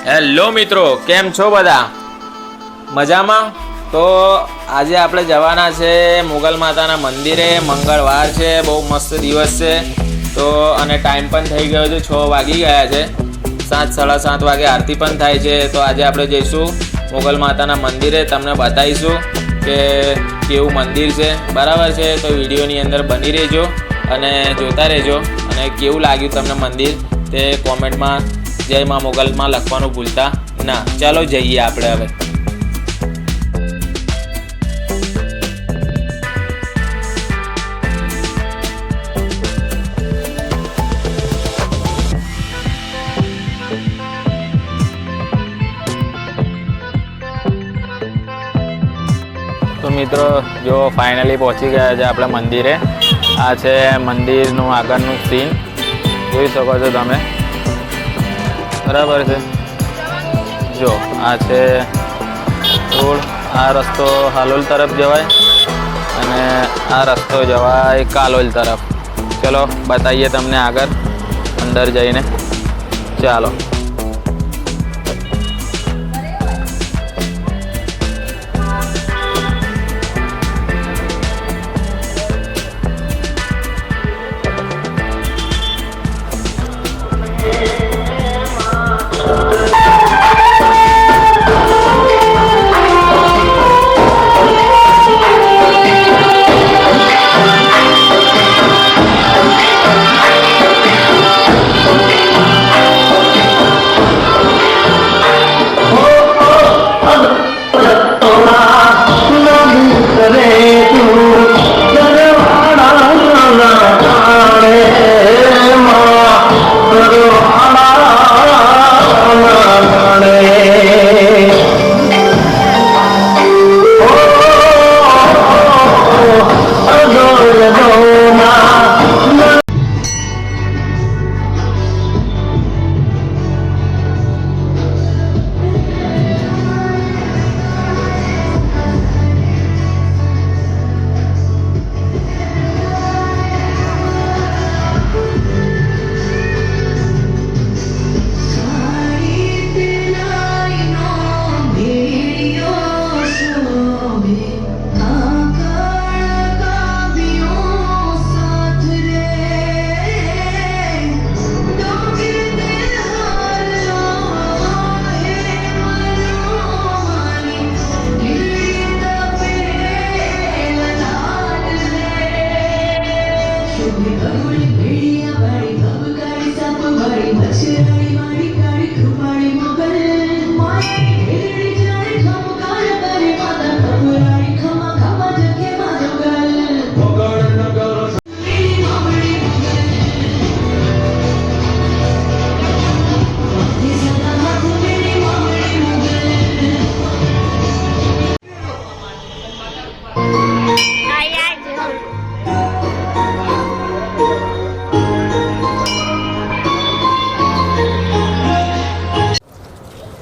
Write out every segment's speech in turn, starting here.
Hello મિત્રો, કેમ છો બધા? મજામાં? તો આજે આપણે જવાના છે મોગલ માતાના મંદિરે. મંગળવાર છે, બહુ મસ્ત દિવસ છે. તો અને ટાઈમ પણ થઈ ગયો છે, 6 વાગી ગયા છે. 7, 7:30 વાગે આરતી પણ થાય છે. તો આજે આપણે જઈશું મોગલ માતાના મંદિરે. તમને બતાવીશું કે કેવું મંદિર છે, બરાબર છે. તો વિડીયોની અંદર બની રહેજો અને જોતા રહેજો. અને કેવું લાગ્યું તમને મંદિર તે કોમેન્ટમાં જય મા મોગલમાં લખવાનું ભૂલતા ના. ચાલો જઈએ આપણે હવે. તો મિત્રો જો ફાઇનલી પહોંચી ગયા છે આપણે મંદિરે. આ છે મંદિરનું આગળનું સીન, જોઈ શકો છો તમે, બરાબર છે. જો આ છે રોડ. આ રસ્તો હાલોલ તરફ જવાય અને આ રસ્તો જવાય કાલોલ તરફ. ચલો બતાવીએ તમને આગળ અંદર જઈને. ચાલો.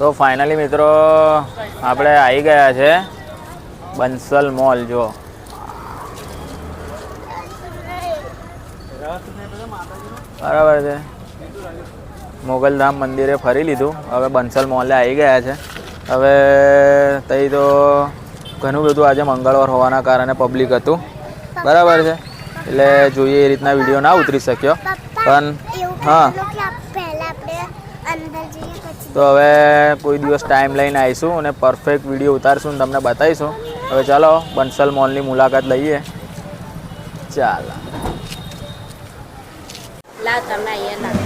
તો ફાઇનલી મિત્રો આપણે આવી ગયા છે બંસલ મોલ. જો બરાબર છે, મોગલધામ મંદિરે ફરી લીધું. હવે બંસલ મોલે આવી ગયા છે. હવે તઈ તો ઘણું બધું આજે મંગળવાર હોવાના કારણે પબ્લિક હતું, બરાબર છે. એટલે જોઈએ એ રીતના વિડીયો ના ઉતરી શક્યો, પણ હા. તો હવે કોઈ દિવસ ટાઈમ લઈને આવીશું અને પરફેક્ટ વિડીયો ઉતારશું અને તમને બતાવીશું. હવે ચાલો બંસલ મોલની મુલાકાત લઈએ. ચાલો.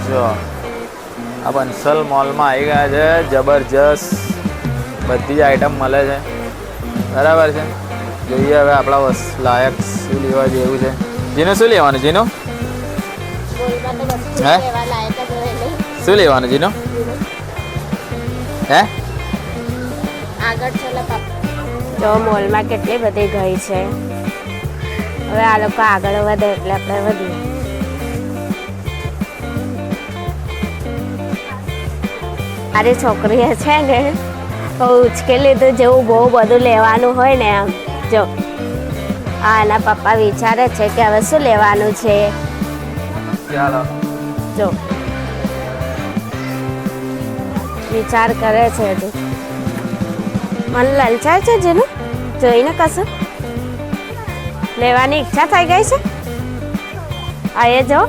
જો આ બંસલ મોલમાં આવી ગયા છે. જબરજસ્ત બધી જ આઈટમ મળે છે, બરાબર છે. જોઈએ હવે આપણા લાયક શું લેવા જેવું છે. જીનું શું લેવાનું? જીનું હે શું લેવાનું? જીનું હે આગળ ચલો જો મોલમાં કેટલી બધી ગઈ છે. હવે આ લોકો આગળ વધે એટલે આપણે વધીએ. મારી છોકરીએ છે ને ઉચકી લીધું, જેવું બહુ બધું લેવાનું હોય ને આમ. જો આ એના પપ્પા વિચારે છે કે હવે શું લેવાનું છે. જો વિચાર કરે છે હજુ. મને લલચાય છે જેનું જોઈને કશું લેવાની ઈચ્છા થઈ ગઈ છે. આ એ જો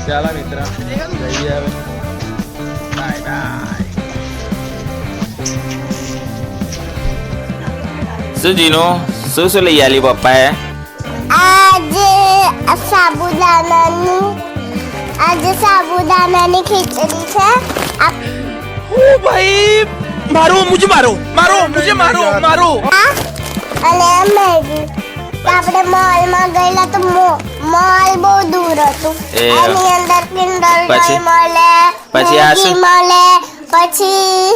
ચાલો મિત્ર જઈએ હવે. Bye bye. શું જીનો શું લઈ આલી પપ્પાએ? આજે સાબુદાનાની ખીચડી છે. ओ भाई मारो मुझे मारो मारो અને મેગી. આપણે મોલમાં ગયેલા તો મોલ બહુ દૂર હતું. એ. એની અંદર કિન્ડર પછી? જોય મળે, પછી આ શું? મેગી મળે, પછી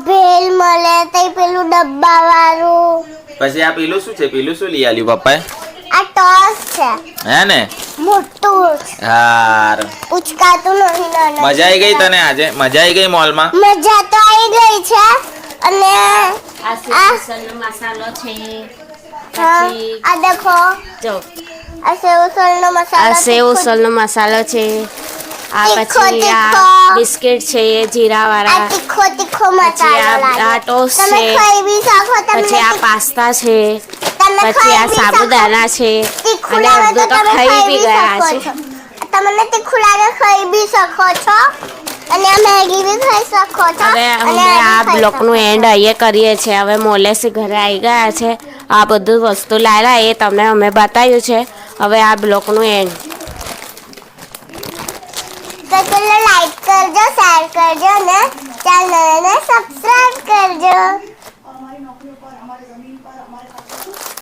ભેલ મળે, તે પેલું ડબ્બા વાળું. પછી આ પેલું શું છે? પેલું શું લઈ આલ્યું પપ્પાએ? આ ટોસ છે, હે ને? મોટું હાર ઉચકાતું નથી. નાનું. મજા આવી ગઈ તને આજે? મજા આવી ગઈ મોલમાં? મજા તો આવી ગઈ છે. અને આ સેવસળનો મસાલો છે. હા, પછી આ દેખો, જો આ સેવસળનો મસાલો. આ સેવસળનો મસાલો છે. આ તીખો, પછી આ તીખો. બિસ્કિટ છે જીરા આ વાળા. તીખો પછી મસાલો આ લાગે. ટોસ્ટ તમે છે. ખાઈ બી શકો. પછી આ પાસ્તા છે. તમે પછી આ ખાઈ બી સાબુદાના છે. તીખું અને લાગે અડધું તો તો તમે ખાઈ બી ગયા શકો છે. છો. તમને તીખું લાગે ખાઈ બી શકો છો. અને આ મેગી બી ખાઈ શકો છો. હવે અને અમે આ આ બી ખાઈ બ્લોકનું એન્ડ અહીંયા કરીએ છીએ. હવે મોલેસી ઘરે આવી ગયા છે. આ બધું વસ્તુ લાવ્યા એ તમને અમે બતાવ્યું છે. હવે આ બ્લોકનું એન્ડ. તો ચલો લાઈક કરજો, શેર કરજો અને ચેનલને સબસ્ક્રાઇબ કરજો.